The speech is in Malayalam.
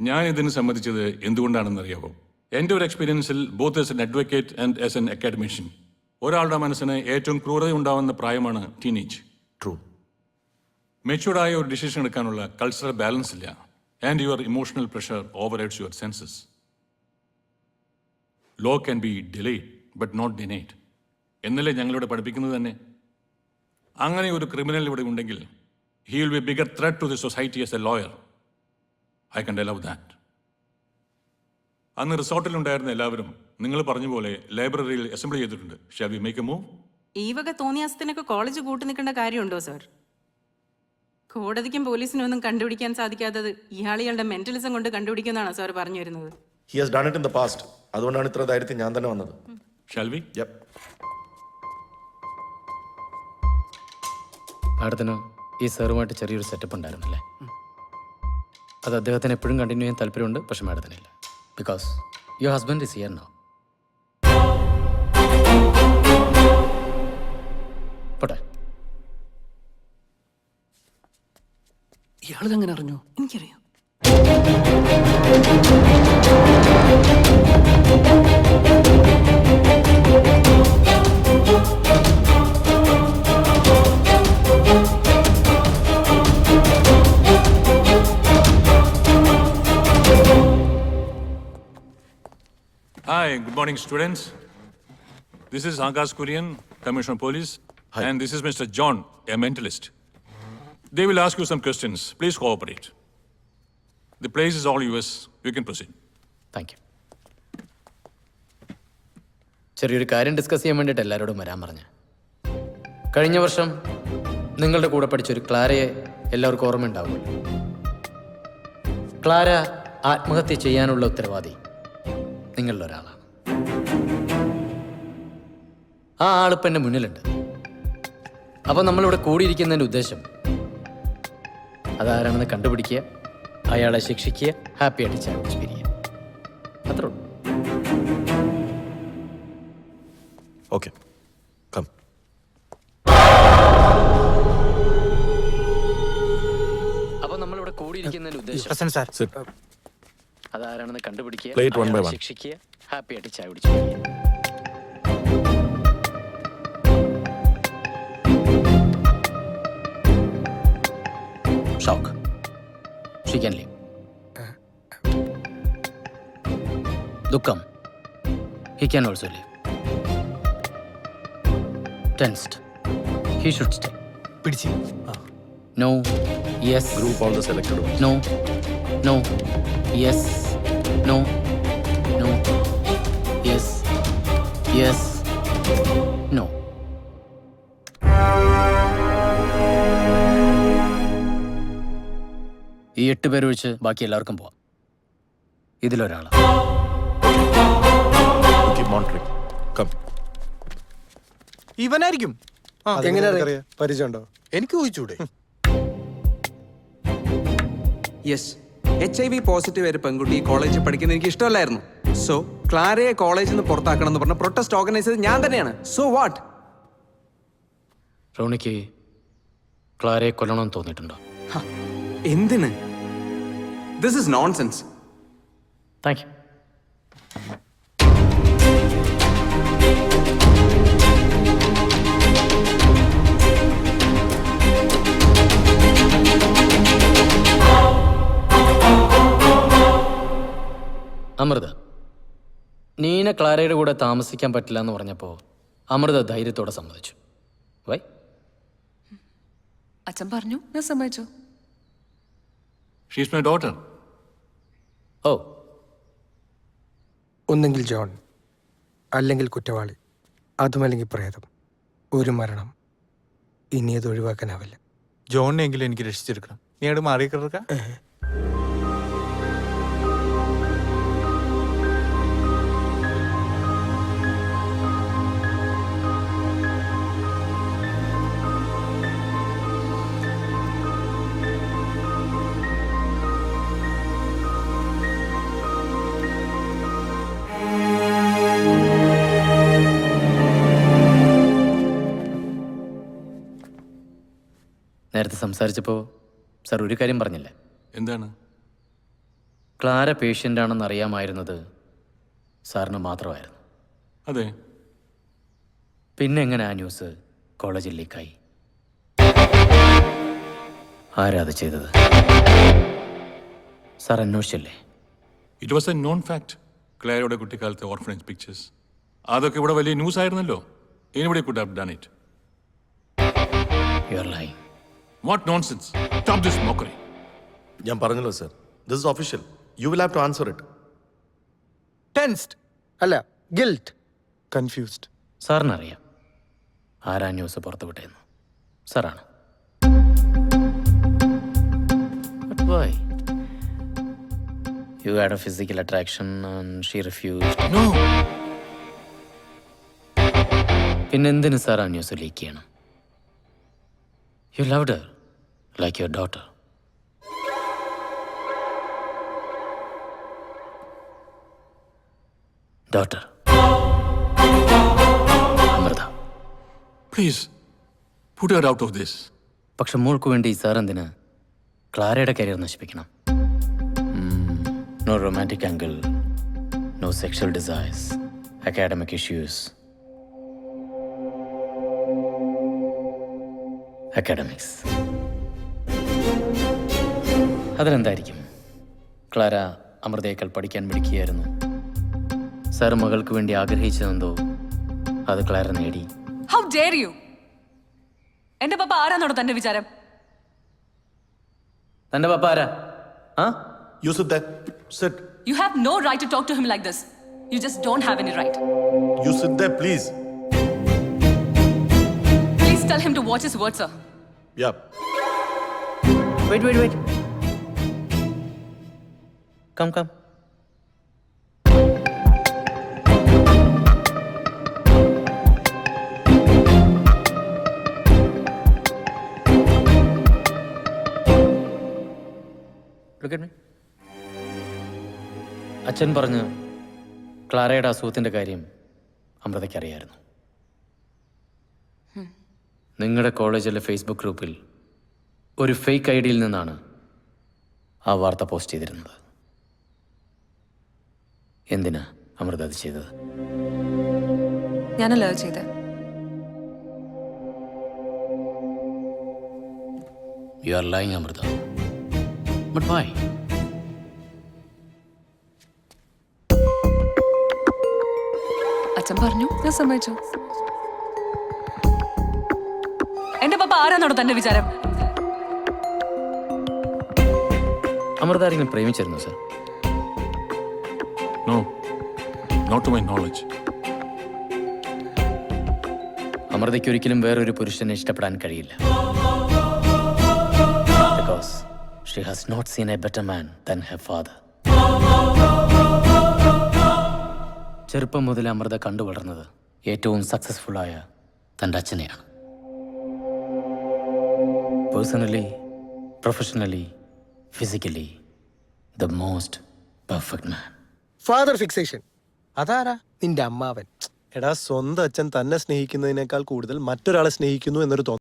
ഞാൻ ഇതിന് സമ്മതിച്ചത് എന്തുകൊണ്ടാണെന്നറിയാവോ? എൻ്റെ ഒരു എക്സ്പീരിയൻസിൽ both as an advocate and as an academician, ഒരാളുടെ മനസ്സിന് ഏറ്റവും ക്രൂരത ഉണ്ടാവുന്ന പ്രായമാണ് ടീനേജ്. ട്രൂ. മെച്യൂർഡായ ഒരു ഡിസിഷൻ എടുക്കാനുള്ള കൾച്ചറൽ ബാലൻസ് ഇല്ല. And your emotional pressure overrides your senses. Law can be delayed but not denied എന്നല്ലേ ഞങ്ങളിവിടെ പഠിപ്പിക്കുന്നത് തന്നെ. അങ്ങനെ ഒരു ക്രിമിനൽ ഇവിടെ ഉണ്ടെങ്കിൽ he will be bigger threat to the society as a lawyer. I can allow that. അന്ന് റിസോർട്ടിലുണ്ടായിരുന്ന എല്ലാവരും നിങ്ങൾ പറഞ്ഞ പോലെ ലൈബ്രറിയിൽ അസംബ്ലി ചെയ്തിട്ടുണ്ട്. Shall we make a move? ഈ വക തോന്നിയാസത്തിനൊക്കെ കോളേജ് കൂട്ടി നിൽക്കേണ്ട കാര്യമുണ്ടോ സാർ? കോടതിക്കും പോലീസിനും ഒന്നും കണ്ടുപിടിക്കാൻ സാധിക്കാത്തത് ഇയാളുടെ മെന്റലിസം കൊണ്ട് കണ്ടുപിടിക്കുന്നതാണോ സാർ പറഞ്ഞു വരുന്നത്? He has done it in the past. അതുകൊണ്ടാണ് ഇത്ര ധൈര്യത്തിൽ ഞാൻ തന്നെ വന്നത്. Shall we? യെപ്പ്. മാഡത്തിന് ഈ സാറുമായിട്ട് ചെറിയൊരു സെറ്റപ്പ് ഉണ്ടായിരുന്നല്ലേ? അത് അദ്ദേഹത്തിന് എപ്പോഴും കണ്ടിന്യൂ ചെയ്യാൻ താല്പര്യമുണ്ട്, പക്ഷെ മാഡത്തിനില്ല. Because your husband is here now. പോട്ടെ. ഇയാളിതെങ്ങനെ അറിഞ്ഞു? എനിക്കറിയാം. Hi, good morning, students. This is Akash Kurian, Commissioner of Police. Hi. And this is Mr. John, a mentalist. They will ask you some questions. Please cooperate. The place is all yours. You can proceed. Thank you. ചെറിയൊരു കാര്യം ഡിസ്കസ് ചെയ്യാൻ വേണ്ടിയിട്ട് എല്ലാവരോടും വരാൻ പറഞ്ഞ. കഴിഞ്ഞ വർഷം നിങ്ങളുടെ കൂടെ പഠിച്ചൊരു ക്ലാരയെ എല്ലാവർക്കും ഓർമ്മയുണ്ടാവുമല്ലോ. ക്ലാര ആത്മഹത്യ ചെയ്യാനുള്ള ഉത്തരവാദി നിങ്ങളിൽ ഒരാളാണ്. ആ ആളിപ്പം എൻ്റെ മുന്നിലുണ്ട്. അപ്പം നമ്മളിവിടെ കൂടിയിരിക്കുന്നതിൻ്റെ ഉദ്ദേശം അതാരാണെന്ന് കണ്ടുപിടിക്കുക, അയാളെ ശിക്ഷിക്കുക, ഹാപ്പി ആയിട്ട് ചാൻസ് പിരിയുക. അത്രേ ഉള്ളൂ. Okay, come. അപ്പം നമ്മളിവിടെ കൂടിയിരിക്കുന്നതിൻ്റെ ഉദ്ദേശം Sit. അതാരാണെന്ന് കണ്ടുപിടിക്കുക, Play it one by അയാളെ one. ശിക്ഷിക്കുക, ഹാപ്പി ആയിട്ട് ചായ കുടിച്ചു പിരിയുക. Shock. She can leave. Dukkam. He can also leave. Tensed. He should stay. പിടിച്ച് No. Yes. Group all the selected ones. No. No. Yes. No. No. Yes. Yes. No. ഈ 8 പേരൊഴിച്ച് ബാക്കി എല്ലാവർക്കും പോവാം. ഇതിലൊരാളാണ്. We keep monitoring. Come. ഇവനായിരിക്കും. എങ്ങനെ പരിചയമുണ്ടോ? എനിക്ക് ചോദിച്ചൂടെ? യെസ്, HIV പോസിറ്റീവ് ഒരു പെൺകുട്ടി ഈ കോളേജിൽ പഠിക്കുന്നത് എനിക്ക് ഇഷ്ടമല്ലായിരുന്നു. സോ ക്ലാരയെ കോളേജിൽ നിന്ന് പുറത്താക്കണം എന്ന് പറഞ്ഞ പ്രൊട്ടസ്റ്റ് ഓർഗനൈസ് ചെയ്തത് ഞാൻ തന്നെയാണ്. So what? റോണിക്ക് ക്ലാരയെ കൊല്ലണമെന്ന് തോന്നിയിട്ടുണ്ടോ? എന്തിന്? This is nonsense. Thank you. Amrita, Neena ക്ലാരയുടെ കൂടെ താമസിക്കാൻ പറ്റില്ല എന്ന് പറഞ്ഞപ്പോൾ അമൃത ധൈര്യത്തോടെ സമ്മതിച്ചു. വൈ? അച്ഛൻ പറഞ്ഞു, ഞാൻ സമ്മതിച്ചു. She is my daughter. ഓ, ഒന്നെങ്കിൽ ജോൺ, അല്ലെങ്കിൽ കുറ്റവാളി, അതുമല്ലെങ്കിൽ പ്രേതം. ഒരു മരണം ഇനി അത് ഒഴിവാക്കാനാവില്ല. ജോണിനെങ്കിലും എനിക്ക് രക്ഷിച്ചെടുക്കണം. നീ അവിടെ മാറിക്കിടക്ക. നേരത്തെ സംസാരിച്ചപ്പോൾ സാർ ഒരു കാര്യം പറഞ്ഞില്ലേ? എന്താണ്? ക്ലാര പേഷ്യൻ്റ് ആണെന്ന് അറിയാമായിരുന്നത് സാറിന് മാത്രമായിരുന്നു. അതെ. പിന്നെ എങ്ങനെ ആ ന്യൂസ് കോളേജിൽ ലീക്കായി? ആരാ അത് ചെയ്തത്? സാർ അന്വേഷിച്ചല്ലേ? It was a known fact. ക്ലാരയുടെ കുട്ടിക്കാലത്തെ ഓർഫനേജ് പിക്ചേഴ്സ് അതൊക്കെ ഇവിടെ വലിയ ന്യൂസ് ആയിരുന്നല്ലോ. Anybody could have done it. You are lying. What nonsense. Stop this mockery. ഞാൻ പറഞ്ഞല്ലോ sir, this is official. You will have to answer it. Tensed, അല്ല ഗിൽറ്റ്. കൺഫ്യൂസ്ഡ്. സാറിനറിയാം ആരാ ന്യൂസ് പുറത്തു വിട്ടതെന്ന്. സാറാണ്. But why? You had a physical attraction and she refused. No. പിന്നെ എന്തിന് സാർ ആ ന്യൂസ് ലീക്ക് ചെയ്യണം? You loved her like your daughter. Daughter Amritha. Please put her out of this. പക്ഷെ മോൾക്ക് വേണ്ടി സാർ എന്തിന് ക്ലാരയുടെ കരിയർ നശിപ്പിക്കണം? No romantic angle, no sexual desires, academic issues. Academics അതിനെന്തായിരിക്കും? ക്ലാര അമൃതയേക്കാൾ പഠിക്കാൻ മിടുക്കിയായിരുന്നു. സാർ മകൾക്ക് വേണ്ടി ആഗ്രഹിച്ചതെന്തോ അത് ക്ലാര നേടി. How dare you! എന്റെ പപ്പ ആരാന്നോട് തന്റെ വിചാരം? തന്റെ പപ്പ ആരാ? ആ You sit there. Sit. You have no right to talk to him like this. You just don't have any right. You sit there, please. Please tell him to watch his words, sir. Yeah. wait. Come. Look at me. അച്ഛൻ പറഞ്ഞ് ക്ലാരയുടെ അസുഖത്തിൻ്റെ കാര്യം അമൃതയ്ക്ക് അറിയായിരുന്നു. നിങ്ങളുടെ കോളേജിലെ ഫേസ്ബുക്ക് ഗ്രൂപ്പിൽ ഒരു ഫേക്ക് ഐഡിയിൽ നിന്നാണ് ആ വാർത്ത പോസ്റ്റ് ചെയ്തിരുന്നത്. എന്തിനാ അമൃത അത് ചെയ്തത്? ഞാനല്ല ചെയ്തേ. You are lying Amritha. But why? അച്ഛൻ പറഞ്ഞു, ഞാൻ സമ്മതിച്ചു. എന്റെ പപ്പ ആരാന്നോട് തന്റെ വിചാരം? അമൃത ആരെങ്കിലും പ്രേമിച്ചിരുന്നു sir? No. Not to my knowledge. അമൃതയ്ക്ക് ഒരിക്കലും വേറൊരു പുരുഷനെ ഇഷ്ടപ്പെടാൻ കഴിയില്ല. Because she has not seen a better man than her father. ചെറുപ്പം മുതൽ അമൃത കണ്ടു വളർന്നത് ഏറ്റവും സക്സസ്ഫുള്ളായ തൻ്റെ അച്ഛനെയാണ്. Personally, professionally, physically the most perfect man. Father fixation. അതാരാ? നിന്റെ അമ്മാവൻ. എടാ, സ്വന്തം അച്ഛൻ തന്നെ സ്നേഹിക്കുന്നതിനേക്കാൾ കൂടുതൽ മറ്റൊരാളെ സ്നേഹിക്കുന്നു എന്നൊരു തോന്നൽ